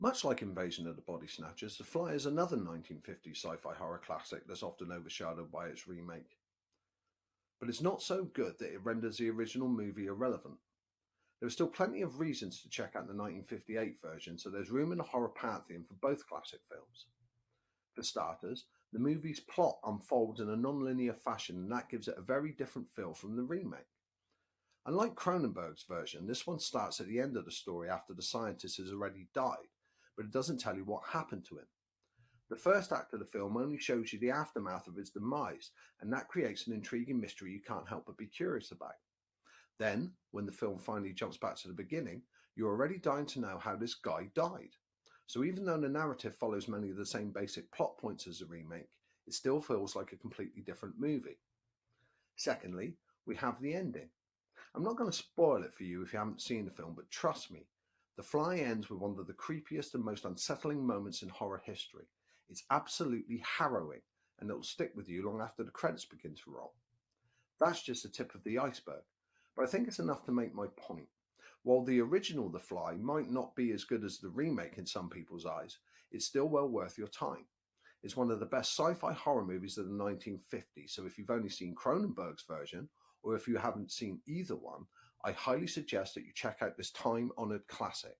Much like Invasion of the Body Snatchers, The Fly is another 1950s sci-fi horror classic that's often overshadowed by its remake. But it's not so good that it renders the original movie irrelevant. There are still plenty of reasons to check out the 1958 version, so there's room in the horror pantheon for both classic films. For starters, the movie's plot unfolds in a non-linear fashion, and that gives it a very different feel from the remake. Unlike Cronenberg's version, this one starts at the end of the story after the scientist has already died, but it doesn't tell you what happened to him. The first act of the film only shows you the aftermath of his demise, and that creates an intriguing mystery you can't help but be curious about. Then, when the film finally jumps back to the beginning, you're already dying to know how this guy died. So even though the narrative follows many of the same basic plot points as the remake, it still feels like a completely different movie. Secondly, we have the ending. I'm not going to spoil it for you if you haven't seen the film, but trust me, The Fly ends with one of the creepiest and most unsettling moments in horror history. It's absolutely harrowing, and it'll stick with you long after the credits begin to roll. That's just the tip of the iceberg, but I think it's enough to make my point. While the original The Fly might not be as good as the remake in some people's eyes, it's still well worth your time. It's one of the best sci-fi horror movies of the 1950s, so if you've only seen Cronenberg's version, or if you haven't seen either one, I highly suggest that you check out this time-honoured classic.